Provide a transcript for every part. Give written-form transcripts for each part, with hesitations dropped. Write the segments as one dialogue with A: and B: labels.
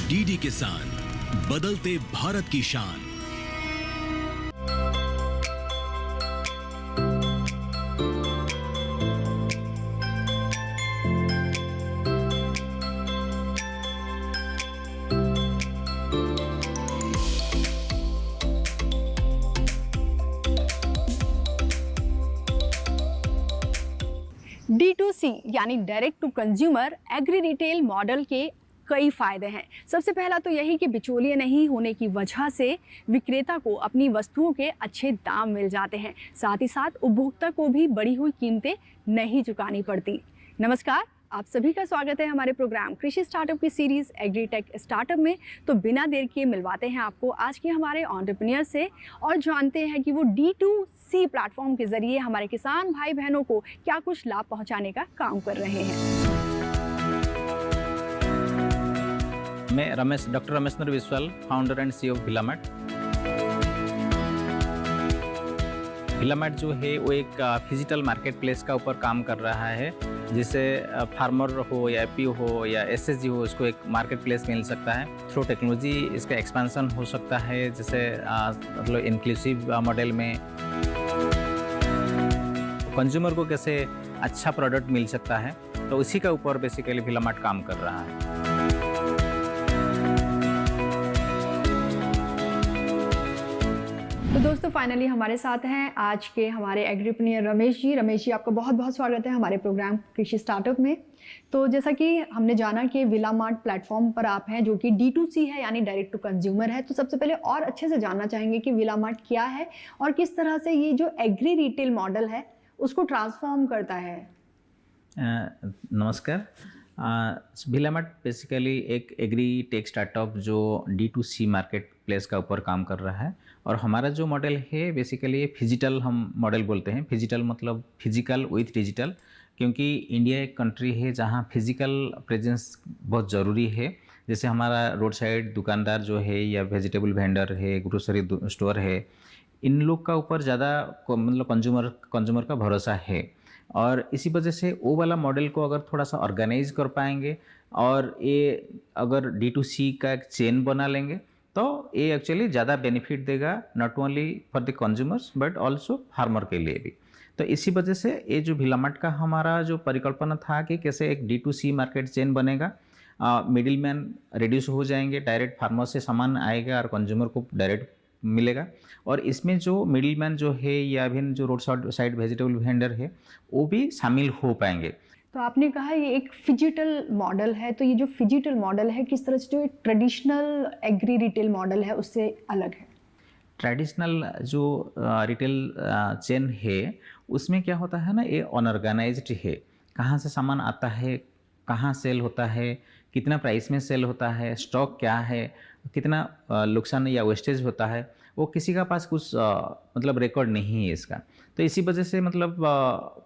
A: DD किसान, बदलते भारत की शान।
B: D2C यानी direct to consumer agri retail model के कई फ़ायदे हैं। सबसे पहला तो यही कि बिचौलिए नहीं होने की वजह से विक्रेता को अपनी वस्तुओं के अच्छे दाम मिल जाते हैं। साथ ही साथ उपभोक्ता को भी बढ़ी हुई कीमतें नहीं चुकानी पड़ती। नमस्कार, आप सभी का स्वागत है हमारे प्रोग्राम कृषि स्टार्टअप की सीरीज़ एग्रीटेक स्टार्टअप में। तो बिना देर किए मिलवाते हैं आपको आज के हमारे एंटरप्रेन्योर से और जानते हैं कि वो D2C प्लेटफॉर्म के ज़रिए हमारे किसान भाई बहनों को क्या कुछ लाभ पहुंचाने का काम कर रहे हैं।
C: मैं doctor Ramesh Vishwal, founder and CEO भिलामार्ट। भिलामार्ट जो है वो एक फिजिकल मार्केट प्लेस का ऊपर काम कर रहा है, जिससे फार्मर हो या एपीओ हो या एसएसजी हो, उसको एक मार्केट प्लेस मिल सकता है। थ्रू टेक्नोलॉजी इसका एक्सपेंशन हो सकता है, जैसे मतलब इंक्लूसिव मॉडल में कंज्यूमर को कैसे अच्छा प्रोडक्ट मिल सकता है, तो उसी के ऊपर बेसिकली भिलामार्ट काम कर रहा है।
B: तो दोस्तों फाइनली हमारे साथ हैं आज के हमारे एग्रीप्रेन्योर रमेश जी। रमेश जी, आपका बहुत बहुत स्वागत है हमारे प्रोग्राम कृषि स्टार्टअप में। तो जैसा कि हमने जाना कि भिलामार्ट प्लेटफॉर्म पर आप हैं, जो कि D2C है यानी डायरेक्ट टू कंज्यूमर है। तो सबसे पहले और अच्छे से जानना चाहेंगे कि भिलामार्ट क्या है और किस तरह से ये जो एग्री रिटेल मॉडल है उसको ट्रांसफॉर्म करता है।
C: नमस्कार। भिलामार्ट बेसिकली एक एग्री टेक स्टार्टअप जो D2C मार्केट प्लेस का ऊपर काम कर रहा है। और हमारा जो मॉडल है बेसिकली फिजिटल हम मॉडल बोलते हैं। फिजिटल मतलब फिजिकल विथ डिजिटल, क्योंकि इंडिया एक कंट्री है जहां फिजिकल प्रेजेंस बहुत ज़रूरी है। जैसे हमारा रोड साइड दुकानदार जो है या वेजिटेबल वेंडर है, ग्रोसरी स्टोर है, इन लोग का ऊपर ज़्यादा मतलब कंज्यूमर का भरोसा है। और इसी वजह से वो वाला मॉडल को अगर थोड़ा सा ऑर्गेनाइज कर पाएंगे और ये अगर D2C का एक चेन बना लेंगे, तो ये एक्चुअली ज़्यादा बेनिफिट देगा, not only for the consumers but also farmer के लिए भी। तो इसी वजह से ये जो भिलामार्ट का हमारा जो परिकल्पना था कि कैसे एक D2C मार्केट चेन बनेगा, मिडिल मैन रिड्यूस हो जाएंगे, डायरेक्ट फार्मर से सामान आएगा और कंज्यूमर को डायरेक्ट मिलेगा। और इसमें जो मिडिल मैन जो है या फिर जो रोड साइड वेजिटेबल वेंडर है, वो भी शामिल हो पाएंगे।
B: तो आपने कहा ये एक फिजिटल मॉडल है, तो ये जो फिजिटल मॉडल है किस तरह से जो ट्रेडिशनल एग्री रिटेल मॉडल है उससे अलग है?
C: ट्रेडिशनल जो रिटेल चेन है उसमें क्या होता है ना, ये अनऑर्गेनाइज्ड है। कहाँ से सामान आता है, कहाँ सेल होता है, कितना प्राइस में सेल होता है, स्टॉक क्या है, कितना नुकसान या वेस्टेज होता है, वो किसी का पास कुछ मतलब रिकॉर्ड नहीं है इसका। तो इसी वजह से मतलब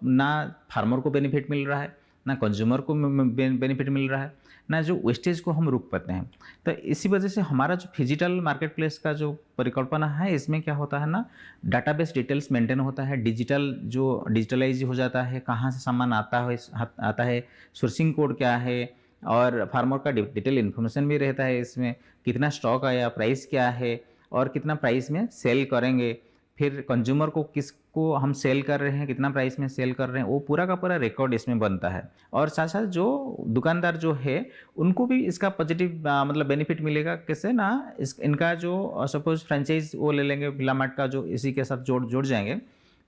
C: ना फार्मर को बेनिफिट मिल रहा है, ना कंज्यूमर को बेनिफिट मिल रहा है, ना जो वेस्टेज को हम रोक पाते हैं। तो इसी वजह से हमारा जो फिजिटल मार्केट प्लेस का जो परिकल्पना है, इसमें क्या होता है ना, डाटाबेस डिटेल्स मेंटेन होता है, डिजिटल जो डिजिटलाइज हो जाता है, कहाँ से सामान आता है, सोर्सिंग कोड क्या है, और फार्मर का डिटेल इन्फॉर्मेशन भी रहता है इसमें, कितना स्टॉक आया, प्राइस क्या है और कितना प्राइस में सेल करेंगे, फिर कंज्यूमर को किसको हम सेल कर रहे हैं, कितना प्राइस में सेल कर रहे हैं, वो पूरा का पूरा रिकॉर्ड इसमें बनता है। और साथ साथ जो दुकानदार जो है उनको भी इसका पॉजिटिव मतलब बेनिफिट मिलेगा। कैसे ना, इनका जो सपोज फ्रेंचाइज वो ले लेंगे भिलामार्ट का, जो इसी के साथ जोड़ जाएंगे,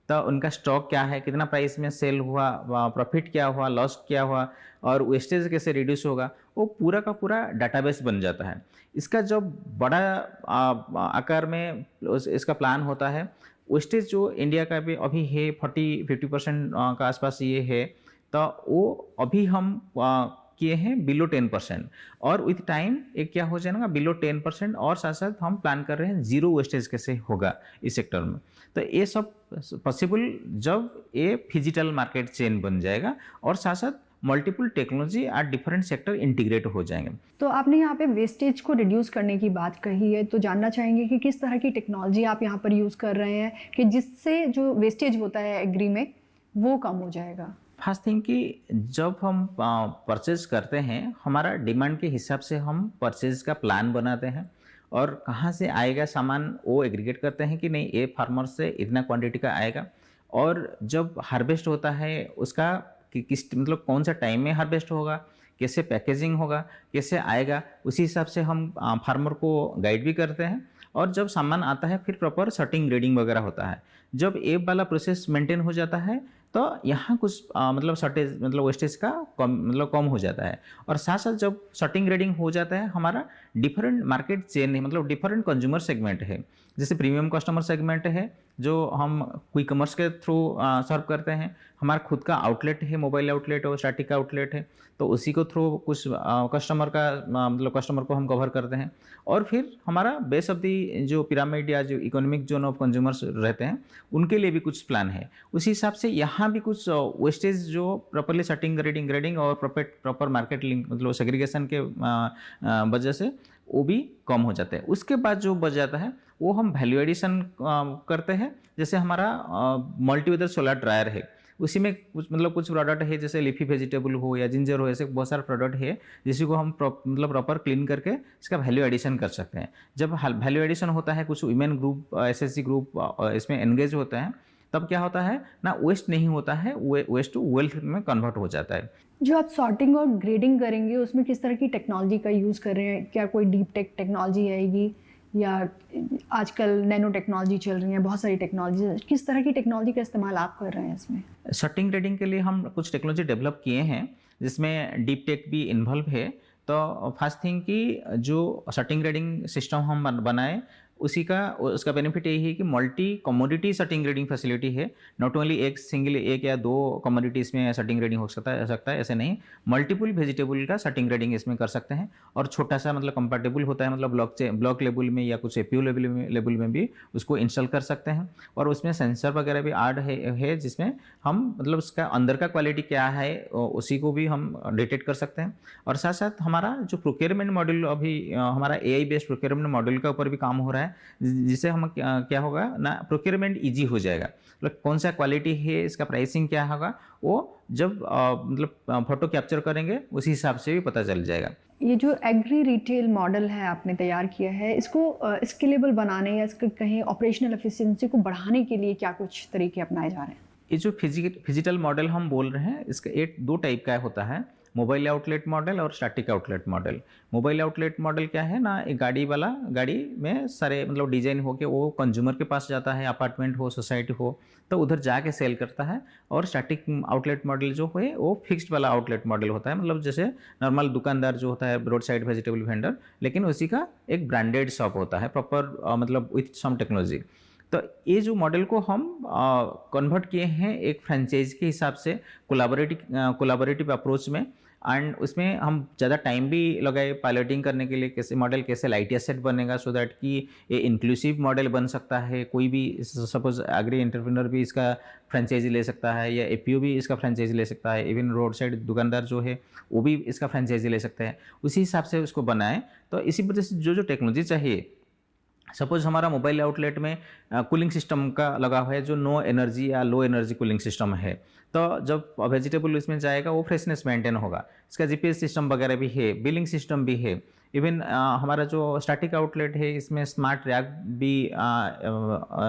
C: तो उनका स्टॉक क्या है, कितना प्राइस में सेल हुआ, प्रॉफिट क्या हुआ, लॉस क्या हुआ और वेस्टेज कैसे रिड्यूस होगा, वो पूरा का पूरा डाटाबेस बन जाता है। इसका जब बड़ा आकार में इसका प्लान होता है, वेस्टेज जो इंडिया का भी अभी है 40-50% का आसपास ये है, तो वो अभी हम किए हैं बिलो 10%। और विथ टाइम एक क्या हो जाएगा, बिलो 10%, और साथ साथ हम प्लान कर रहे हैं जीरो वेस्टेज कैसे होगा इस सेक्टर में। तो ये सब पॉसिबल जब ये फिजिटल मार्केट चेन बन जाएगा और साथ साथ मल्टीपल टेक्नोलॉजी और डिफरेंट सेक्टर इंटीग्रेट हो जाएंगे।
B: तो आपने यहाँ पे वेस्टेज को रिड्यूस करने की बात कही है, तो जानना चाहेंगे कि किस तरह की टेक्नोलॉजी आप यहाँ पर यूज़ कर रहे हैं कि जिससे जो वेस्टेज होता है एग्री में वो कम हो जाएगा।
C: फर्स्ट थिंग कि जब हम परचेज करते हैं, हमारा डिमांड के हिसाब से हम परचेज का प्लान बनाते हैं और कहाँ से आएगा सामान वो एग्रीगेट करते हैं कि नहीं ये फार्मर से इतना क्वांटिटी का आएगा। और जब हार्वेस्ट होता है उसका किस मतलब कौन सा टाइम में हार्वेस्ट होगा, कैसे पैकेजिंग होगा, कैसे आएगा, उसी हिसाब से हम फार्मर को गाइड भी करते हैं। और जब सामान आता है फिर प्रॉपर सॉर्टिंग ग्रेडिंग वगैरह होता है। जब ये वाला प्रोसेस मेंटेन हो जाता है तो यहाँ कुछ मतलब शॉर्टेज मतलब वेस्टेज का कम हो जाता है। और साथ साथ जब सॉर्टिंग ग्रेडिंग हो जाता है, हमारा डिफरेंट मार्केट चेन है, मतलब डिफरेंट कंज्यूमर सेगमेंट है। जैसे प्रीमियम कस्टमर सेगमेंट है जो हम क्विक कॉमर्स के थ्रू सर्व करते हैं, हमारा खुद का आउटलेट है, मोबाइल आउटलेट और स्टैटिक आउटलेट है, तो उसी को थ्रू कुछ कस्टमर का मतलब कस्टमर को हम कवर करते हैं। और फिर हमारा बेस ऑफ दी जो पिरामिड या जो इकोनॉमिक जोन ऑफ कंज्यूमर्स रहते हैं उनके लिए भी कुछ प्लान है। उसी हिसाब से यहाँ भी कुछ वेस्टेज जो प्रॉपरली सेटिंग ग्रेडिंग और प्रॉपर मार्केट लिंक मतलब सेग्रीगेशन के वजह से वो भी कम हो जाता है। उसके बाद जो बच जाता है वो हम वैल्यू एडिशन करते हैं। जैसे हमारा मल्टीवेदर सोलर ड्रायर है, उसी में कुछ प्रोडक्ट है जैसे लीफी वेजिटेबल हो या जिंजर हो, ऐसे बहुत सारे प्रोडक्ट है जिसको हम प्रॉपर क्लीन करके इसका वैल्यू एडिशन कर सकते हैं। जब वैल्यू एडिशन होता है, कुछ वीमेन ग्रुप एसएसजी ग्रुप इसमें एंगेज होते हैं, तब क्या होता है ना, वेस्ट नहीं होता है, वेस्ट टू वेल्थ में कन्वर्ट हो जाता है।
B: जो आप सॉर्टिंग और ग्रेडिंग करेंगे उसमें किस तरह की टेक्नोलॉजी का यूज़ कर रहे हैं? क्या कोई डीप टेक टेक्नोलॉजी आएगी या आजकल नैनो टेक्नोलॉजी चल रही है, बहुत सारी टेक्नोलॉजी, किस तरह की टेक्नोलॉजी का इस्तेमाल आप कर रहे हैं इसमें?
C: सॉर्टिंग ग्रेडिंग के लिए हम कुछ टेक्नोलॉजी डेवलप किए हैं जिसमें डीप टेक भी इन्वॉल्व है। तो फर्स्ट थिंग कि जो सॉर्टिंग ग्रेडिंग सिस्टम हम बनाए उसका बेनिफिट यही है कि multi commodity sorting grading facility है। नॉट ओनली एक या दो कमोडिटीज़ में सॉर्टिंग ग्रेडिंग हो सकता है ऐसे नहीं, मल्टीपल वेजिटेबल का सॉर्टिंग ग्रेडिंग इसमें कर सकते हैं। और छोटा सा मतलब कंपैटिबल होता है, मतलब ब्लॉक लेवल में या कुछ एपीयू लेवल में भी उसको इंस्टॉल कर सकते हैं। और उसमें सेंसर वगैरह भी ऐड है जिसमें हम मतलब उसका अंदर का क्वालिटी क्या है उसी को भी हम डिटेक्ट कर सकते हैं। और साथ साथ हमारा जो प्रोक्योरमेंट मॉड्यूल अभी हमारा AI बेस्ड प्रोक्योरमेंट मॉड्यूल का ऊपर भी काम हो रहा है, जिससे हम क्या होगा ना, प्रोक्योरमेंट इजी हो जाएगा। मतलब कौन सा क्वालिटी है, इसका प्राइसिंग क्या होगा, वो जब मतलब फोटो कैप्चर करेंगे उसी हिसाब से भी पता चल जाएगा।
B: ये जो एग्री रिटेल मॉडल है आपने तैयार किया है, इसको स्केलेबल बनाने या इसके कहीं ऑपरेशनल एफिशिएंसी को बढ़ाने के लिए क्या कुछ तरीके अपनाए जा रहे हैं?
C: ये जो फिजिकल मॉडल हम बोल रहे हैं, इसका दो टाइप का होता है, मोबाइल आउटलेट मॉडल और static outlet model. Mobile outlet model क्या है ना, एक गाड़ी में सारे मतलब डिजाइन होके वो कंज्यूमर के पास जाता है, अपार्टमेंट हो, सोसाइटी हो, तो उधर जाके सेल करता है। और स्टैटिक आउटलेट मॉडल जो है वो फिक्स्ड वाला आउटलेट मॉडल होता है, मतलब जैसे नॉर्मल दुकानदार जो होता है रोड साइड वेजिटेबल वेंडर, लेकिन उसी का एक ब्रांडेड शॉप होता है प्रॉपर मतलब विथ सम टेक्नोलॉजी। तो ये जो मॉडल को हम कन्वर्ट किए हैं एक फ्रेंचाइज के हिसाब से कोलाबोरेटिव अप्रोच में। एंड उसमें हम ज़्यादा टाइम भी लगाए पायलटिंग करने के लिए, कैसे लाइट एसेट बनेगा सो दैट कि ये इंक्लूसिव मॉडल बन सकता है। कोई भी सपोज एग्री एंटरप्रेन्योर भी इसका फ्रेंचाइजी ले सकता है या एपीओ भी इसका फ्रेंचाइजी ले सकता है, इवन रोड साइड दुकानदार जो है वो भी इसका फ्रेंचाइजी ले सकते हैं। उसी हिसाब से उसको बनाएं। तो इसी वजह से जो टेक्नोलॉजी चाहिए, सपोज हमारा मोबाइल आउटलेट में कूलिंग सिस्टम का लगा हुआ है जो नो एनर्जी या लो एनर्जी कूलिंग सिस्टम है, तो जब वेजिटेबल इसमें जाएगा वो फ्रेशनेस मेंटेन होगा। इसका जीपीएस सिस्टम वगैरह भी है, बिलिंग सिस्टम भी है। इवन हमारा जो स्टैटिक आउटलेट है इसमें स्मार्ट रैक भी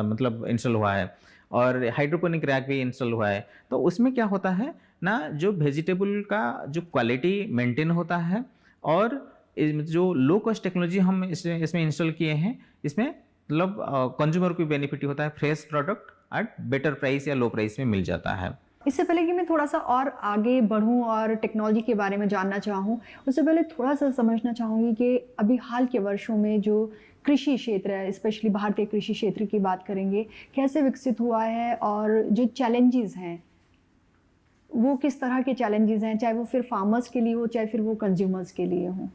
C: मतलब इंस्टॉल हुआ है और हाइड्रोपोनिक रैक भी इंस्टॉल हुआ है। तो उसमें क्या होता है ना, जो वेजिटेबल का जो क्वालिटी मेंटेन होता है और जो लो कॉस्ट टेक्नोलॉजी हम इसमें इंस्टॉल किए हैं, इसमें मतलब कंज्यूमर को बेनिफिट होता है, fresh product at better price या लो प्राइस में मिल जाता है।
B: इससे पहले कि मैं थोड़ा सा और आगे बढ़ूं और टेक्नोलॉजी के बारे में जानना चाहूं, उससे पहले थोड़ा सा समझना चाहूँगी कि अभी हाल के वर्षों में जो कृषि क्षेत्र है, स्पेशली भारतीय कृषि क्षेत्र की बात करेंगे, कैसे विकसित हुआ है और जो चैलेंजेस हैं वो किस तरह के चैलेंजेस हैं, चाहे वो फिर फार्मर्स के लिए हो चाहे फिर वो कंज्यूमर्स के लिए हो।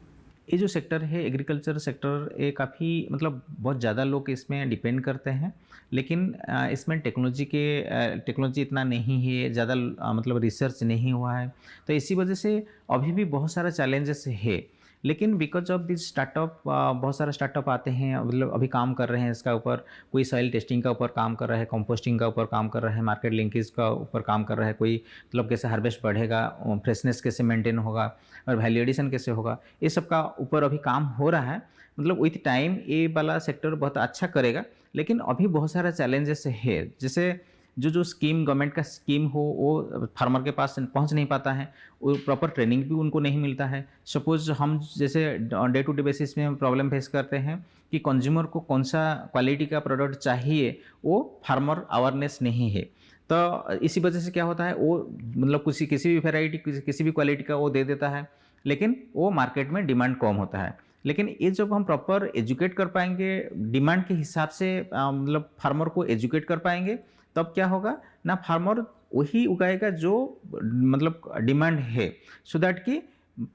C: ये जो सेक्टर है एग्रीकल्चर सेक्टर, ये काफ़ी मतलब बहुत ज़्यादा लोग इसमें डिपेंड करते हैं, लेकिन इसमें टेक्नोलॉजी इतना नहीं है, ज़्यादा मतलब रिसर्च नहीं हुआ है। तो इसी वजह से अभी भी बहुत सारा चैलेंजेस है। लेकिन बिकॉज ऑफ दिस स्टार्टअप बहुत सारे स्टार्टअप आते हैं, मतलब अभी काम कर रहे हैं इसका ऊपर, कोई सॉइल टेस्टिंग का ऊपर काम कर रहा है, कंपोस्टिंग का ऊपर काम कर रहा है, मार्केट लिंकेज का ऊपर काम कर रहा है, कोई मतलब कैसे हार्वेस्ट बढ़ेगा, फ्रेशनेस कैसे मेंटेन होगा और वैल्यू एडिशन कैसे होगा, ये सब का ऊपर अभी काम हो रहा है। मतलब विथ टाइम ये वाला सेक्टर बहुत अच्छा करेगा, लेकिन अभी बहुत सारा चैलेंजेस है। जैसे जो स्कीम गवर्नमेंट का स्कीम हो वो फार्मर के पास पहुंच नहीं पाता है, वो प्रॉपर ट्रेनिंग भी उनको नहीं मिलता है। सपोज हम जैसे डे टू डे बेसिस में हम प्रॉब्लम फेस करते हैं कि कंज्यूमर को कौन सा क्वालिटी का प्रोडक्ट चाहिए, वो फार्मर अवेयरनेस नहीं है। तो इसी वजह से क्या होता है, वो मतलब किसी भी वेराइटी किसी भी क्वालिटी का वो दे देता है, लेकिन वो मार्केट में डिमांड कम होता है। लेकिन ये जब हम प्रॉपर एजुकेट कर पाएंगे, डिमांड के हिसाब से मतलब फार्मर को एजुकेट कर पाएंगे, तब क्या होगा ना, फार्मर वही उगाएगा जो मतलब डिमांड है, सो दैट कि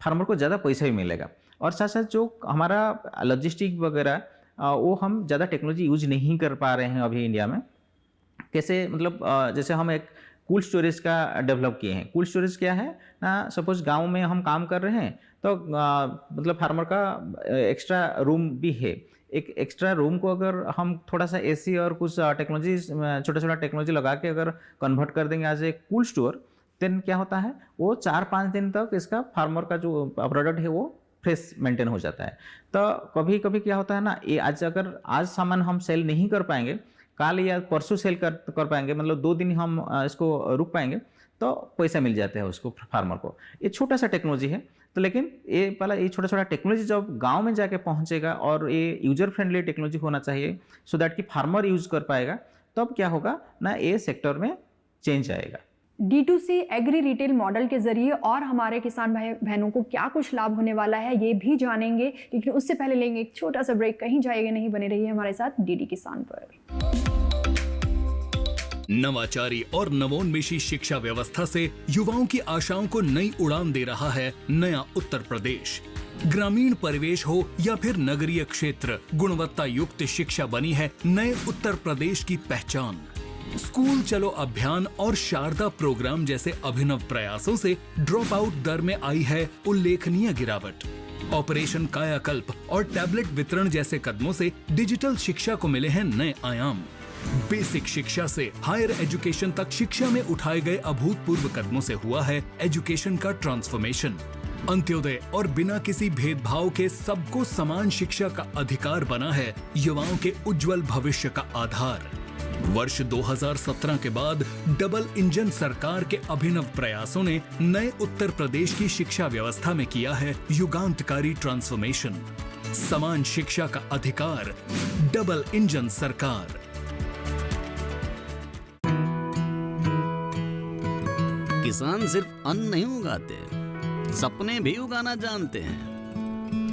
C: फार्मर को ज़्यादा पैसा भी मिलेगा। और साथ साथ जो हमारा लॉजिस्टिक वगैरह वो हम ज़्यादा टेक्नोलॉजी यूज नहीं कर पा रहे हैं अभी इंडिया में। कैसे मतलब जैसे हम एक कोल्ड स्टोरेज का डेवलप किए हैं। कोल्ड स्टोरेज क्या है ना, सपोज गांव में हम काम कर रहे हैं तो मतलब फार्मर का एक्स्ट्रा रूम भी है, एक एक्स्ट्रा रूम को अगर हम थोड़ा सा एसी और कुछ टेक्नोलॉजी छोटा टेक्नोलॉजी लगा के अगर कन्वर्ट कर देंगे as a cold store, then क्या होता है, वो 4-5 दिन तक इसका फार्मर का जो प्रोडक्ट है वो फ्रेश मेंटेन हो जाता है। तो कभी कभी क्या होता है ना, ये आज सामान हम सेल नहीं कर पाएंगे, कल या परसों सेल कर पाएंगे, मतलब 2 दिन हम इसको रुक पाएंगे, तो पैसा मिल जाता है उसको फार्मर को। ये छोटा सा टेक्नोलॉजी है, तो लेकिन ये छोटा टेक्नोलॉजी जब गांव में जाके पहुंचेगा, और ये यूजर फ्रेंडली टेक्नोलॉजी होना चाहिए सो दैट कि फार्मर यूज कर पाएगा, तब क्या होगा ना, ये सेक्टर में चेंज आएगा।
B: D2C एग्री रिटेल मॉडल के जरिए और हमारे किसान भाई बहनों को क्या कुछ लाभ होने वाला है ये भी जानेंगे, लेकिन उससे पहले लेंगे एक छोटा सा ब्रेक। कहीं जाइएगा नहीं, बने रहिए हमारे साथ डीडी किसान पर।
A: नवाचारी और नवोन्मेषी शिक्षा व्यवस्था से युवाओं की आशाओं को नई उड़ान दे रहा है नया उत्तर प्रदेश। ग्रामीण परिवेश हो या फिर नगरीय क्षेत्र, गुणवत्ता युक्त शिक्षा बनी है नए उत्तर प्रदेश की पहचान। स्कूल चलो अभियान और शारदा प्रोग्राम जैसे अभिनव प्रयासों से ड्रॉप आउट दर में आई है उल्लेखनीय गिरावट। ऑपरेशन कायाकल्प और टैबलेट वितरण जैसे कदमों से डिजिटल शिक्षा को मिले हैं नए आयाम। बेसिक शिक्षा से हायर एजुकेशन तक शिक्षा में उठाए गए अभूतपूर्व कदमों से हुआ है एजुकेशन का ट्रांसफॉर्मेशन। अंत्योदय और बिना किसी भेदभाव के सबको समान शिक्षा का अधिकार बना है युवाओं के उज्जवल भविष्य का आधार। वर्ष 2017 के बाद डबल इंजन सरकार के अभिनव प्रयासों ने नए उत्तर प्रदेश की शिक्षा व्यवस्था में किया है युगांतकारी ट्रांसफॉर्मेशन। समान शिक्षा का अधिकार, डबल इंजन सरकार।
D: किसान सिर्फ अन्न नहीं उगाते, सपने भी उगाना जानते हैं।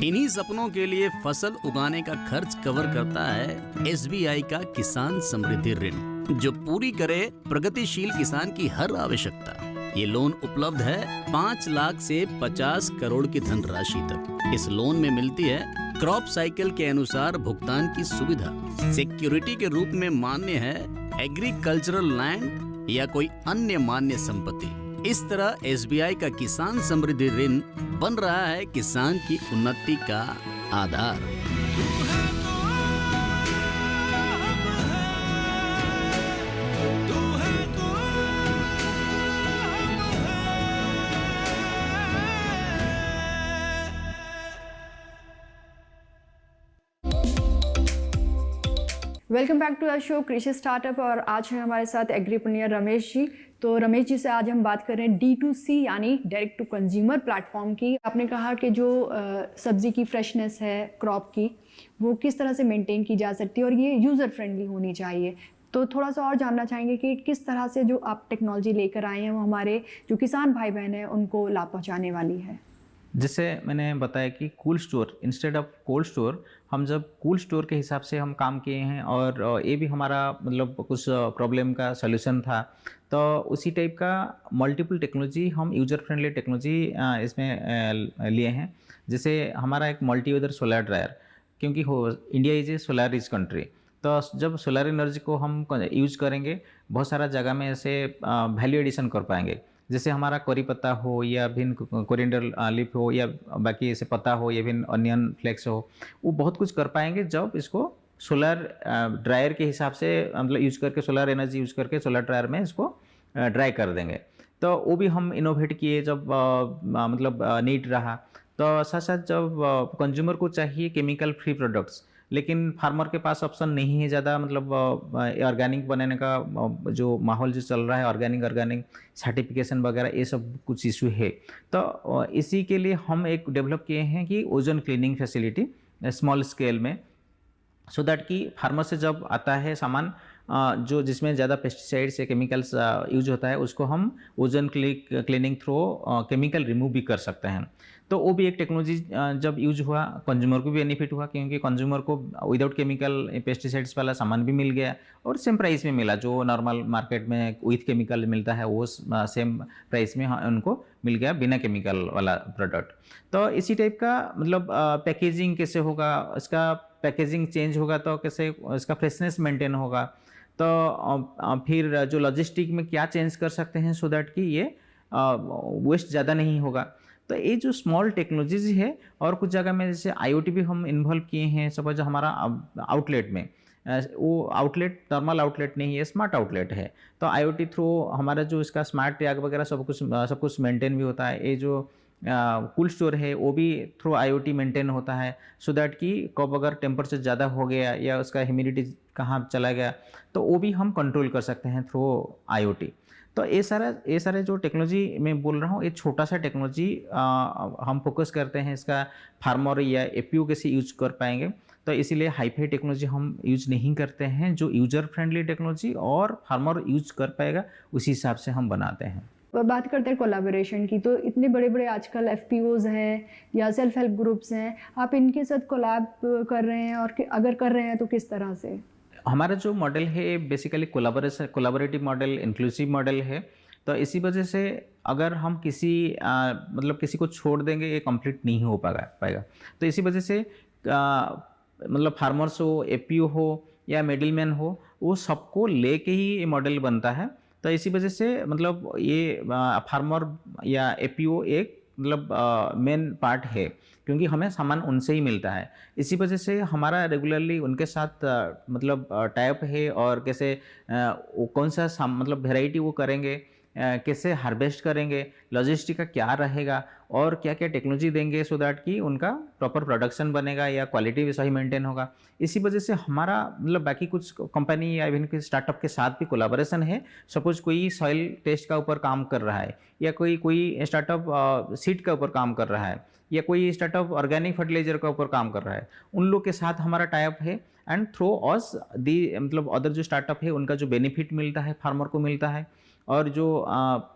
D: इन्हीं सपनों के लिए फसल उगाने का खर्च कवर करता है SBI का किसान समृद्धि ऋण, जो पूरी करे प्रगतिशील किसान की हर आवश्यकता। ये लोन उपलब्ध है 5 लाख से 50 करोड़ की धनराशि तक। इस लोन में मिलती है क्रॉप साइकिल के अनुसार भुगतान की सुविधा। सिक्योरिटी के रूप में मान्य है एग्रीकल्चरल लैंड या कोई अन्य मान्य संपत्ति। इस तरह SBI का किसान समृद्धि ऋण बन रहा है किसान की उन्नति का आधार।
B: Welcome back to our show Krishi startup, और आज हैं हमारे साथ एग्रीप्रेन्योर रमेश जी। तो रमेश जी से आज हम बात कर रहे हैं D2C यानी डायरेक्ट टू कंज्यूमर प्लेटफॉर्म की। आपने कहा कि जो सब्जी की फ्रेशनेस है क्रॉप की, वो किस तरह से मेंटेन की जा सकती है और ये यूज़र फ्रेंडली होनी चाहिए। तो थोड़ा सा और जानना चाहेंगे कि किस तरह से जो आप टेक्नोलॉजी लेकर आए हैं वो हमारे जो किसान भाई बहन हैं उनको लाभ पहुँचाने वाली है।
C: जैसे मैंने बताया कि cold store instead of cold store, हम जब कोल्ड स्टोर के हिसाब से हम काम किए हैं, और ये भी हमारा मतलब कुछ प्रॉब्लम का सलूशन था, तो उसी टाइप का मल्टीपल टेक्नोलॉजी हम यूजर फ्रेंडली टेक्नोलॉजी इसमें लिए हैं। जैसे हमारा एक मल्टी वेदर सोलर ड्रायर, क्योंकि India is a solar rich country, तो जब सोलर एनर्जी को हम यूज करेंगे बहुत सारा जगह में ऐसे वैल्यू एडिशन कर पाएंगे। जैसे हमारा करी पत्ता हो या भिन्न कोरिएंडर लीफ हो या बाकी ऐसे पत्ता हो या भिन्न अनियन फ्लेक्स हो, वो बहुत कुछ कर पाएंगे जब इसको सोलर ड्रायर के हिसाब से मतलब यूज करके, सोलर एनर्जी यूज करके सोलर ड्रायर में इसको ड्राई कर देंगे। तो वो भी हम इनोवेट किए जब मतलब नीड रहा। तो साथ साथ जब कंज्यूमर को चाहिए केमिकल फ्री प्रोडक्ट्स, लेकिन फार्मर के पास ऑप्शन नहीं है ज़्यादा, मतलब ऑर्गेनिक बनाने का जो माहौल जो चल रहा है, ऑर्गेनिक सर्टिफिकेशन वगैरह ये सब कुछ इशू है। तो इसी के लिए हम एक डेवलप किए हैं कि ozone cleaning facility small scale में, सो दैट कि फार्मर से जब आता है सामान जो जिसमें ज़्यादा पेस्टिसाइड्स या केमिकल्स यूज होता है, उसको हम ozone cleaning through chemical remove भी कर सकते हैं। तो वो भी एक टेक्नोलॉजी जब यूज हुआ, कंज्यूमर को भी बेनिफिट हुआ, क्योंकि कंज्यूमर को विदाउट केमिकल पेस्टिसाइड्स वाला सामान भी मिल गया और सेम प्राइस में मिला। जो नॉर्मल मार्केट में विथ केमिकल मिलता है वो सेम प्राइस में उनको मिल गया बिना केमिकल वाला प्रोडक्ट। तो इसी टाइप का मतलब पैकेजिंग कैसे होगा, इसका पैकेजिंग चेंज होगा तो कैसे इसका फ्रेशनेस मेंटेन होगा, तो फिर जो लॉजिस्टिक में क्या चेंज कर सकते हैं सो दैट कि ये वेस्ट ज़्यादा नहीं होगा। तो ये जो स्मॉल टेक्नोलॉजीज है, और कुछ जगह में जैसे IoT भी हम इन्वॉल्व किए हैं। सपोज हमारा आउटलेट में वो आउटलेट नॉर्मल आउटलेट नहीं है, स्मार्ट आउटलेट है, तो IoT थ्रू हमारा जो इसका स्मार्ट टैग वगैरह सब कुछ मेंटेन भी होता है। ये जो कूल स्टोर है वो भी थ्रू IoT मेंटेन होता है, सो दैट कि कब अगर टेम्परेचर ज़्यादा हो गया या उसका ह्यूमिडिटी कहाँ चला गया तो वो भी हम कंट्रोल कर सकते हैं थ्रू IoT। तो ये सारे जो टेक्नोलॉजी मैं बोल रहा हूँ, ये छोटा सा टेक्नोलॉजी हम फोकस करते हैं इसका फार्मर या APO कैसे यूज कर पाएंगे। तो इसीलिए हाई-फाई टेक्नोलॉजी हम यूज नहीं करते हैं, जो यूजर फ्रेंडली टेक्नोलॉजी और फार्मर यूज कर पाएगा उसी हिसाब से हम बनाते हैं।
B: बात करते हैं कोलैबोरेशन की, तो इतने बड़े बड़े आजकल FPOs हैं या सेल्फ हेल्प ग्रुप्स हैं, आप इनके साथ कोलैब कर रहे हैं, और अगर कर रहे हैं तो किस तरह से?
C: हमारा जो मॉडल है basically collaborative model, inclusive model है। तो इसी वजह से अगर हम मतलब किसी को छोड़ देंगे ये कंप्लीट नहीं हो पाएगा। तो इसी वजह से मतलब फार्मर्स हो, APO हो या मिडिलमैन हो, वो सबको लेके ही ये मॉडल बनता है। तो इसी वजह से मतलब ये फार्मर या APO एक मतलब मेन पार्ट है, क्योंकि हमें सामान उनसे ही मिलता है। इसी वजह से हमारा रेगुलरली उनके साथ मतलब टाइप है, और कैसे वो कौन सा मतलब वेराइटी वो करेंगे, कैसे हार्वेस्ट करेंगे, लॉजिस्टिक का क्या रहेगा और क्या क्या टेक्नोलॉजी देंगे सो दैट कि उनका प्रॉपर प्रोडक्शन बनेगा या क्वालिटी भी सही मेंटेन होगा। इसी वजह से हमारा मतलब बाकी कुछ कंपनी या इवन स्टार्टअप के साथ भी कोलैबोरेशन है। सपोज कोई सॉइल टेस्ट का ऊपर काम कर रहा है, या कोई स्टार्टअप सीड का ऊपर काम कर रहा है, या कोई स्टार्टअप ऑर्गेनिक फर्टिलाइजर का ऊपर काम कर रहा है, उन लोग के साथ हमारा टाइप है। एंड थ्रू अस दी मतलब अदर जो स्टार्टअप है उनका जो बेनिफिट मिलता है फार्मर को मिलता है, और जो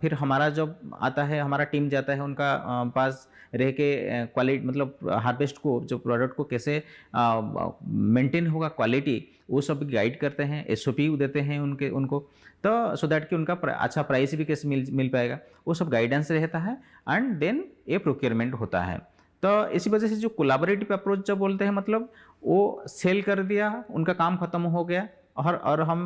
C: फिर हमारा जब आता है, हमारा टीम जाता है उनका पास रह के क्वालिटी मतलब हार्वेस्ट को, जो प्रोडक्ट को कैसे मेंटेन होगा क्वालिटी, वो सब गाइड करते हैं, SOP देते हैं उनको, तो सो दैट कि उनका अच्छा प्राइस भी कैसे मिल पाएगा, वो सब गाइडेंस रहता है। एंड देन ये प्रोक्योरमेंट होता है। तो इसी वजह से जो कोलैबोरेटिव अप्रोच जब बोलते हैं, मतलब वो सेल कर दिया, उनका काम खत्म हो गया, और हम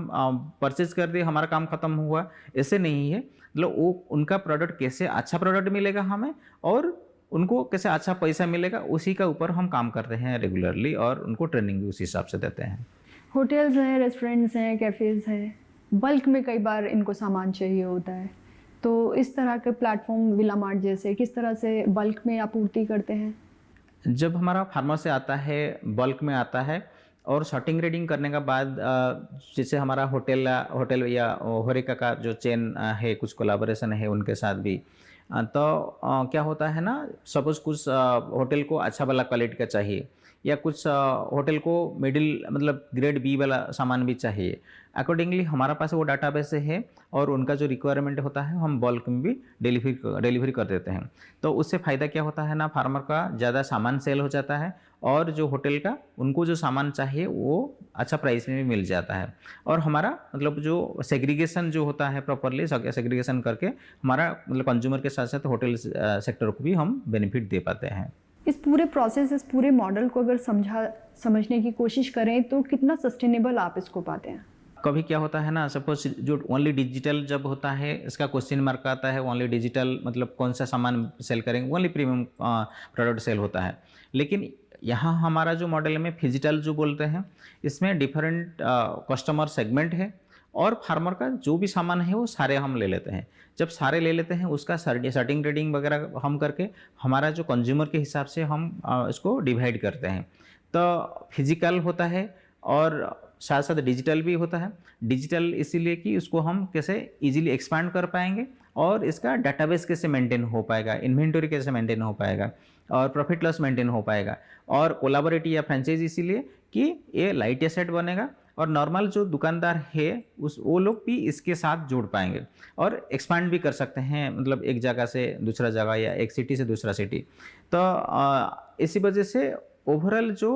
C: परचेज कर दिए, हमारा काम खत्म हुआ, ऐसे नहीं है। मतलब वो उनका प्रोडक्ट कैसे अच्छा प्रोडक्ट मिलेगा हमें, और उनको कैसे अच्छा पैसा मिलेगा, उसी का ऊपर हम काम करते हैं रेगुलरली, और उनको ट्रेनिंग भी उसी हिसाब से देते हैं।
B: होटल्स हैं, रेस्टोरेंट्स हैं, कैफ़ेज़ हैं, बल्क में कई बार इनको सामान चाहिए होता है, तो इस तरह के प्लेटफॉर्म विला मार्ट जैसे किस तरह से बल्क में आपूर्ति करते हैं?
C: जब हमारा फार्मर से आता है, बल्क में आता है, और शॉर्टिंग ग्रेडिंग करने के बाद जैसे हमारा होटल या होरेका का जो चेन है, कुछ कोलैबोरेशन है उनके साथ भी, तो क्या होता है ना, सपोज कुछ होटल को अच्छा वाला क्वालिटी का चाहिए, या कुछ होटल को मिडिल मतलब ग्रेड B वाला सामान भी चाहिए। अकॉर्डिंगली हमारा पास वो डाटाबेस है, और उनका जो रिक्वायरमेंट होता है हम बल्क में भी डिलीवरी कर देते हैं। तो उससे फ़ायदा क्या होता है ना, फार्मर का ज़्यादा सामान सेल हो जाता है, और जो होटल का उनको जो सामान चाहिए वो अच्छा प्राइस में भी मिल जाता है। और हमारा मतलब जो सेग्रीगेशन जो होता है, प्रॉपरली सेग्रीगेशन करके हमारा मतलब कंज्यूमर के साथ साथ होटल सेक्टर को भी हम बेनिफिट दे पाते हैं।
B: इस पूरे प्रोसेस, इस पूरे मॉडल को अगर समझने की कोशिश करें तो कितना सस्टेनेबल आप इसको पाते हैं?
C: कभी क्या होता है ना, सपोज जो ओनली डिजिटल जब होता है इसका क्वेश्चन मार्क आता है, ओनली डिजिटल मतलब कौन सा सामान सेल करेंगे, ओनली प्रीमियम प्रोडक्ट सेल होता है। लेकिन यहाँ हमारा जो मॉडल में फिजिटल जो बोलते हैं, इसमें डिफरेंट कस्टमर सेगमेंट है और फार्मर का जो भी सामान है वो सारे हम ले लेते हैं। जब सारे ले लेते हैं उसका सर्टिंग रेटिंग वगैरह हम करके हमारा जो कंज्यूमर के हिसाब से हम इसको डिवाइड करते हैं। तो फिजिकल होता है और साथ साथ डिजिटल भी होता है। डिजिटल इसीलिए कि उसको हम कैसे इजीली एक्सपांड कर पाएंगे और इसका डाटाबेस कैसे मेंटेन हो पाएगा, इन्वेंटरी कैसे मेंटेन हो पाएगा और प्रॉफिट लॉस मेंटेन हो पाएगा। और कोलाबोरेटिव या फ्रेंचाइज इसीलिए कि ये लाइट एसेट बनेगा और नॉर्मल जो दुकानदार है वो लोग भी इसके साथ जुड़ पाएंगे और एक्सपांड भी कर सकते हैं, मतलब एक जगह से दूसरा जगह या एक सिटी से दूसरा सिटी। तो इसी वजह से ओवरऑल जो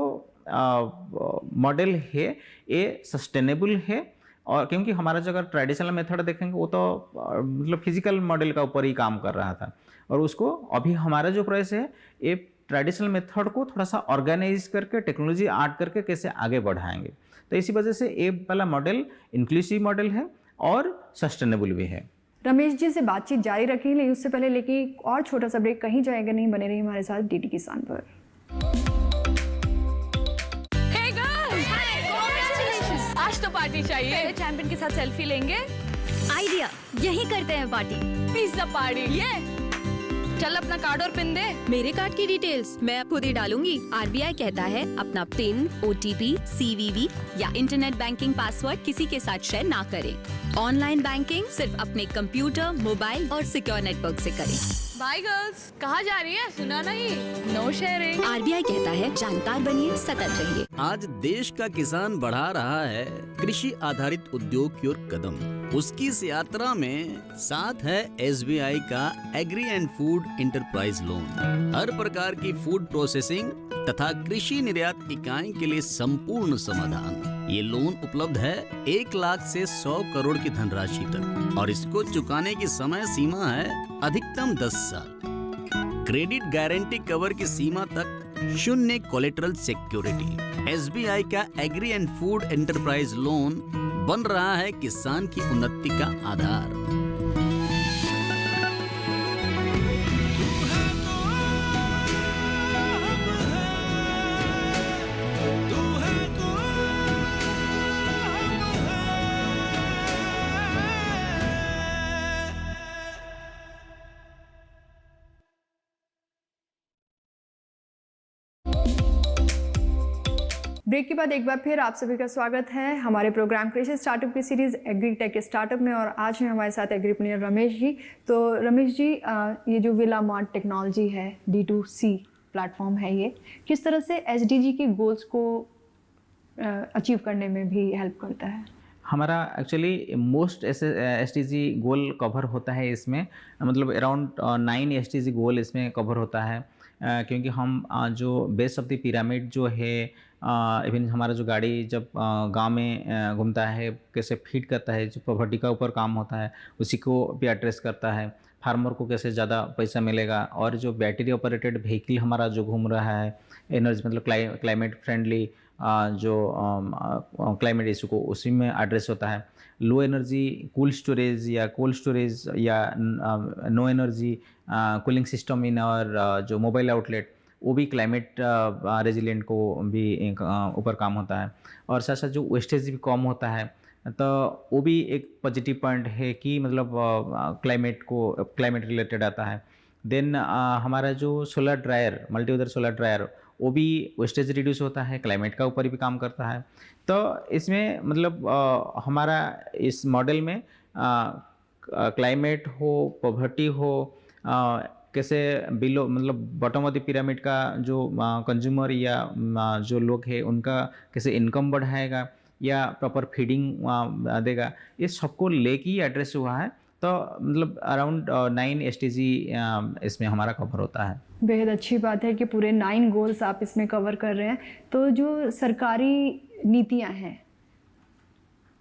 C: मॉडल है ये सस्टेनेबल है। और क्योंकि हमारा जो अगर ट्रेडिशनल मेथड देखेंगे वो तो मतलब फिजिकल मॉडल का ऊपर ही काम कर रहा था और उसको अभी हमारा जो प्रयास है ये ट्रेडिशनल मेथड को थोड़ा सा ऑर्गेनाइज करके टेक्नोलॉजी ऐड करके कैसे आगे बढ़ाएंगे। तो इसी वजह से ये वाला मॉडल इंक्लूसिव मॉडल है और सस्टेनेबल भी है।
B: रमेश जी से बातचीत जारी रखेंगे, लेकिन उससे पहले लेके एक और छोटा सा ब्रेक, कहीं जाएगा नहीं, बने रहिए हमारे साथ डीडी किसान पर।
E: आज तो पार्टी चाहिए। चैंपियन के साथ सेल्फी लेंगे।
F: आइडिया, यही करते हैं पार्टी।
E: Pizza party. ये चल अपना कार्ड और पिन दे।
F: मेरे कार्ड की डिटेल्स मैं खुद ही डालूंगी। आरबीआई कहता है अपना पिन, ओटीपी, सीवीवी या इंटरनेट बैंकिंग पासवर्ड किसी के साथ शेयर ना करें। ऑनलाइन बैंकिंग सिर्फ अपने कंप्यूटर, मोबाइल और सिक्योर नेटवर्क से करें।
E: बाय गर्ल्स, कहाँ जा रही है? सुना नहीं, नो शेयरिंग।
F: आरबीआई कहता है जानकार बनिए, सतर्क रहिए।
D: आज देश का किसान बढ़ा रहा है कृषि आधारित उद्योग की ओर कदम। उसकी इस यात्रा में साथ है एसबीआई का agri and food enterprise loan. हर प्रकार की फूड प्रोसेसिंग तथा कृषि निर्यात इकाई के लिए संपूर्ण समाधान। ये लोन उपलब्ध है 1 लाख से 100 करोड़ की धनराशि तक और इसको चुकाने की समय सीमा है अधिकतम 10 साल। क्रेडिट गारंटी कवर की सीमा तक 0 कोलेटरल सिक्योरिटी। एसबीआई का agri and food enterprise loan बन रहा है किसान की उन्नति का आधार।
B: ब्रेक के बाद एक बार फिर आप सभी का स्वागत है हमारे प्रोग्राम कृषि स्टार्टअप की सीरीज़ एग्री टेक स्टार्टअप में। और आज हैं हमारे साथ एग्रीप्रेन्योर रमेश जी। तो रमेश जी, ये जो विला मार्ट टेक्नोलॉजी है, D2C प्लेटफॉर्म है, ये किस तरह से SDG के गोल्स को अचीव करने में भी हेल्प करता है?
C: हमारा एक्चुअली मोस्ट SDG गोल कवर होता है इसमें, मतलब अराउंड 9 SDG गोल इसमें कवर होता है। क्योंकि हम जो बेस ऑफ द पिरामिड जो है, इवन हमारा जो गाड़ी जब गांव में घूमता है कैसे फीड करता है, जो प्रॉपर्टी का ऊपर काम होता है उसी को भी एड्रेस करता है। फार्मर को कैसे ज़्यादा पैसा मिलेगा, और जो बैटरी ऑपरेटेड व्हीकल हमारा जो घूम रहा है, एनर्जी मतलब क्लाइमेट फ्रेंडली जो क्लाइमेट इशू को उसी में एड्रेस होता है। लो एनर्जी कूल स्टोरेज या कोल्ड स्टोरेज या no energy cooling system in और जो मोबाइल आउटलेट, वो भी क्लाइमेट रेजिलेंट को भी ऊपर काम होता है। और साथ साथ जो वेस्टेज भी कम होता है, तो वो भी एक पॉजिटिव पॉइंट है कि मतलब क्लाइमेट रिलेटेड आता है। देन हमारा जो solar dryer, multi user solar dryer, वो भी वेस्टेज रिड्यूस होता है, क्लाइमेट का ऊपर भी काम करता है। तो इसमें मतलब हमारा इस मॉडल में क्लाइमेट हो, पॉवर्टी हो, कैसे बिलो मतलब बॉटम ऑफ द पिरामिड का जो कंज्यूमर या जो लोग हैं उनका कैसे इनकम बढ़ाएगा या प्रॉपर फीडिंग देगा, ये सबको लेके ही एड्रेस हुआ है। तो मतलब अराउंड 9 SDG इसमें हमारा कवर होता है।
B: बेहद अच्छी बात है कि पूरे 9 गोल्स आप इसमें कवर कर रहे हैं। तो जो सरकारी नीतियां हैं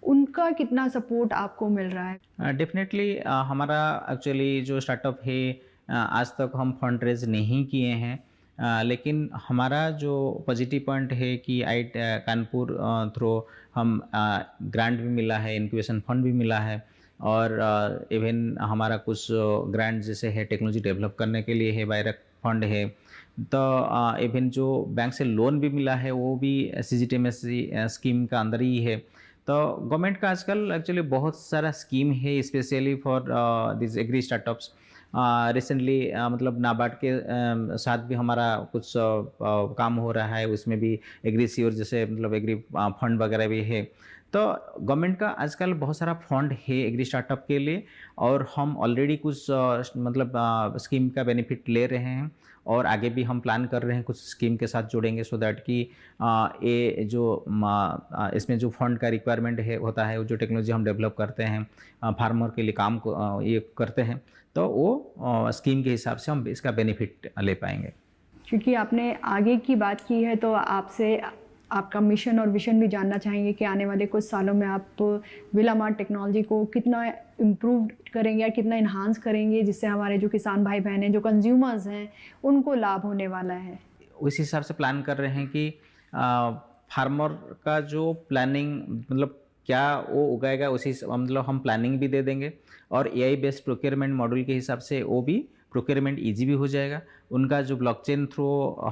B: उनका कितना सपोर्ट आपको मिल रहा है?
C: डेफिनेटली हमारा एक्चुअली जो स्टार्टअप है आज तक हम फंड रेज नहीं किए हैं, लेकिन हमारा जो पॉजिटिव पॉइंट है कि कानपुर थ्रू हम ग्रांट भी मिला है, इंक्यूबेशन फंड भी मिला है, और इवन हमारा कुछ ग्रांट जैसे है टेक्नोलॉजी डेवलप करने के लिए है, वायरक फंड है, तो इवन जो बैंक से लोन भी मिला है वो भी CGTMSE स्कीम का अंदर ही है। तो गवर्नमेंट का आजकल एक्चुअली बहुत सारा स्कीम है specially for this agri startups. Recently मतलब नाबार्ड के साथ भी हमारा कुछ काम हो रहा है, उसमें भी एग्री सीवर जैसे मतलब एग्री फंड वगैरह भी है। तो गवर्नमेंट का आजकल बहुत सारा फंड है एग्री स्टार्टअप के लिए, और हम ऑलरेडी कुछ मतलब स्कीम का बेनिफिट ले रहे हैं, और आगे भी हम प्लान कर रहे हैं कुछ स्कीम के साथ जुड़ेंगे, सो दैट कि ये जो इसमें जो फंड का रिक्वायरमेंट है होता है, वो जो टेक्नोलॉजी हम डेवलप करते हैं फार्मर के लिए काम को ये करते हैं, तो वो स्कीम के हिसाब से हम इसका बेनिफिट ले पाएंगे।
B: क्योंकि आपने आगे की बात की है तो आपसे आपका मिशन और विजन भी जानना चाहेंगे कि आने वाले कुछ सालों में आप विलामार्ट टेक्नोलॉजी को कितना इम्प्रूव करेंगे या कितना इन्हांस करेंगे, जिससे हमारे जो किसान भाई बहन हैं, जो कंज्यूमर्स हैं, उनको लाभ होने वाला है।
C: उस हिसाब से प्लान कर रहे हैं कि फार्मर का जो प्लानिंग मतलब क्या वो उगाएगा, उसी मतलब हम प्लानिंग भी दे देंगे, और AI बेस्ड प्रोक्योरमेंट मॉडल के हिसाब से वो भी प्रोक्योरमेंट ईजी भी हो जाएगा। उनका जो ब्लॉकचेन थ्रू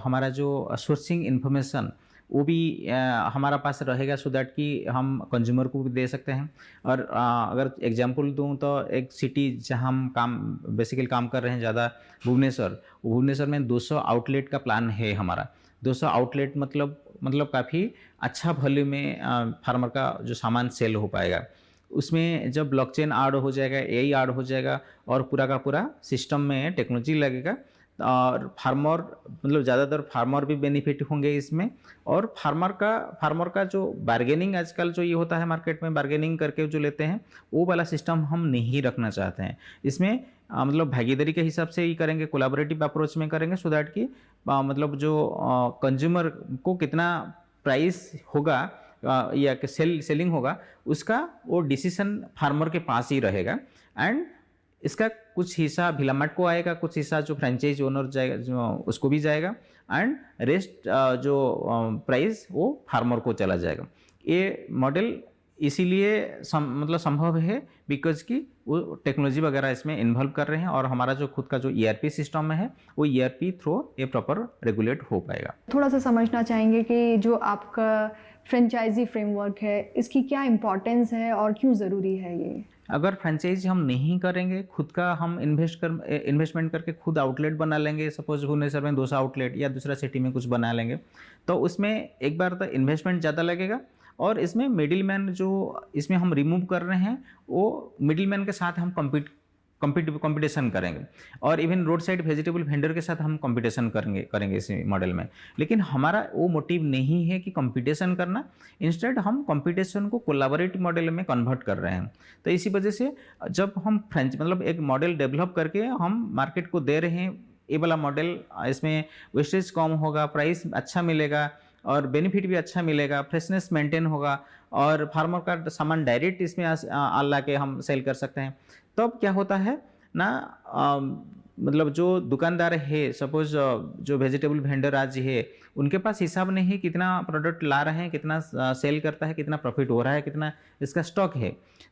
C: हमारा जो सोर्सिंग इन्फॉर्मेशन वो भी हमारा पास रहेगा, सो दैट कि हम कंज्यूमर को भी दे सकते हैं। और अगर एग्जांपल दूं तो एक सिटी जहां हम बेसिकली काम कर रहे हैं ज़्यादा, भुवनेश्वर में 200 आउटलेट का प्लान है हमारा। 200 आउटलेट मतलब काफ़ी अच्छा वैल्यू में फार्मर का जो सामान सेल हो पाएगा। उसमें जब ब्लॉकचेन ऐड हो जाएगा, AI ऐड हो जाएगा, और पूरा का पूरा सिस्टम में टेक्नोलॉजी लगेगा, और फार्मर मतलब ज़्यादातर फार्मर भी बेनिफिट होंगे इसमें। और फार्मर का जो बार्गेनिंग आजकल जो ये होता है मार्केट में, बार्गेनिंग करके जो लेते हैं, वो वाला सिस्टम हम नहीं रखना चाहते हैं। इसमें मतलब भागीदारी के हिसाब से ही करेंगे, कोलैबोरेटिव अप्रोच में करेंगे, सो दैट कि मतलब जो कंज्यूमर को कितना प्राइस होगा या सेलिंग होगा, उसका वो डिसीजन फार्मर के पास ही रहेगा। एंड इसका कुछ हिस्सा भिलामार्ट को आएगा, कुछ हिस्सा जो फ्रेंचाइज ओनर जाएगा जो उसको भी जाएगा, एंड रेस्ट जो प्राइस वो फार्मर को चला जाएगा। ये मॉडल इसीलिए मतलब संभव है बिकॉज कि वो टेक्नोलॉजी वगैरह इसमें इन्वॉल्व कर रहे हैं, और हमारा जो खुद का जो ERP सिस्टम है वो ERP थ्रू ये प्रॉपर रेगुलेट हो पाएगा।
B: थोड़ा सा समझना चाहेंगे कि जो आपका फ्रेंचाइजी फ्रेमवर्क है, इसकी क्या इम्पोर्टेंस है और क्यों ज़रूरी है ये?
C: अगर फ्रेंचाइजी हम नहीं करेंगे, खुद का हम इन्वेस्टमेंट करके खुद आउटलेट बना लेंगे, सपोज भुवनेश्वर में 200 आउटलेट या दूसरा सिटी में कुछ बना लेंगे, तो उसमें एक बार तो इन्वेस्टमेंट ज़्यादा लगेगा, और इसमें मिडिल मैन जो इसमें हम रिमूव कर रहे हैं, वो मिडिल मैन के साथ हम कंपटीशन करेंगे, और even road side vegetable vendor के साथ हम कंपटीशन करेंगे इस मॉडल में। लेकिन हमारा वो मोटिव नहीं है कि कंपटीशन करना, इंस्टेड हम कंपटीशन को कोलैबोरेटिव मॉडल में कन्वर्ट कर रहे हैं। तो इसी वजह से जब हम मतलब एक मॉडल डेवलप करके हम मार्केट को दे रहे हैं, ये वाला मॉडल, इसमें वेस्टेज कम होगा, प्राइस अच्छा मिलेगा, और बेनिफिट भी अच्छा मिलेगा, फ्रेशनेस मेंटेन होगा, और फार्मर का सामान डायरेक्ट इसमें ला के हम सेल कर सकते हैं। तब तो क्या होता है ना, मतलब जो दुकानदार है, सपोज जो वेजिटेबल वेंडर आज है, उनके पास हिसाब नहीं है कितना प्रोडक्ट ला रहे हैं, कितना सेल करता है, कितना प्रॉफिट हो रहा है, कितना इसका स्टॉक है।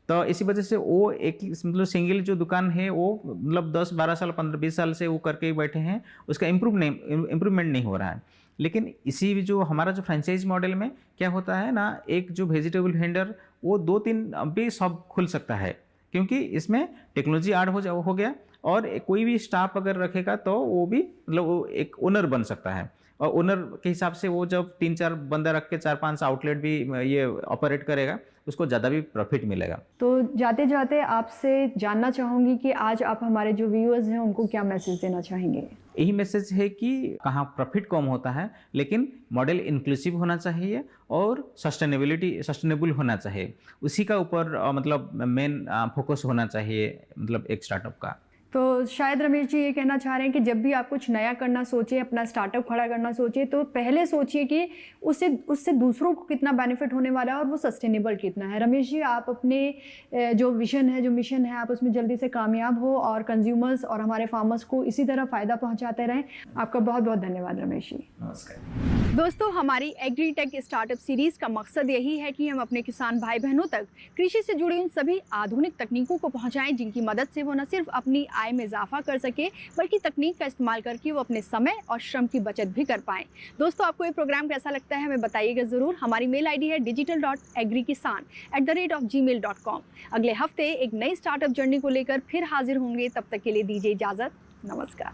C: तो इसी वजह से वो एक मतलब सिंगल जो दुकान है वो मतलब 10-12 साल 15-20 साल से वो करके ही बैठे हैं, उसका इम्प्रूवमेंट नहीं हो रहा है। लेकिन इसी जो हमारा जो फ्रेंचाइज मॉडल में क्या होता है ना, एक जो वेजिटेबल वेंडर वो 2-3 भी शॉप खुल सकता है, क्योंकि इसमें टेक्नोलॉजी ऐड हो गया, और कोई भी स्टाफ अगर रखेगा तो वो भी मतलब वो एक ओनर बन सकता है, और ओनर के हिसाब से वो जब 3-4 बंदा रख के 4-5 आउटलेट भी ये ऑपरेट करेगा, उसको ज़्यादा भी प्रॉफिट मिलेगा।
B: तो जाते जाते आपसे जानना चाहूँगी कि आज आप हमारे जो व्यूअर्स हैं उनको क्या मैसेज देना चाहेंगे?
C: यही मैसेज है कि कहाँ प्रॉफिट कम होता है, लेकिन मॉडल इंक्लूसिव होना चाहिए और सस्टेनेबल होना चाहिए, उसी का ऊपर मतलब मेन फोकस होना चाहिए मतलब एक स्टार्टअप का।
B: तो शायद रमेश जी ये कहना चाह रहे हैं कि जब भी आप कुछ नया करना सोचें, अपना स्टार्टअप खड़ा करना सोचें, तो पहले सोचिए कि उससे दूसरों को कितना बेनिफिट होने वाला है और वो सस्टेनेबल कितना है। रमेश जी, आप अपने जो विजन है, जो मिशन है, आप उसमें जल्दी से कामयाब हो और कंज्यूमर्स और हमारे फार्मर्स को इसी तरह फ़ायदा पहुँचाते रहें। आपका बहुत बहुत धन्यवाद रमेश जी।
C: नमस्कार।
B: दोस्तों, हमारी एग्रीटेक स्टार्टअप सीरीज़ का मकसद यही है कि हम अपने किसान भाई बहनों तक कृषि से जुड़ी उन सभी आधुनिक तकनीकों को पहुंचाएं जिनकी मदद से वो न सिर्फ अपनी आय में इजाफा कर सके, बल्कि तकनीक का इस्तेमाल करके वो अपने समय और श्रम की बचत भी कर पाएं। दोस्तों, आपको ये प्रोग्राम कैसा लगता है हमें बताइएगा ज़रूर। हमारी मेल ID है digital.agrikisan@gmail.com। अगले हफ्ते एक नई स्टार्टअप जर्नी को लेकर फिर हाजिर होंगे। तब तक के लिए दीजिए इजाज़त। नमस्कार।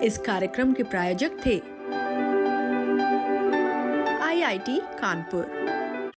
G: इस कार्यक्रम के प्रायोजक थे IIT कानपुर।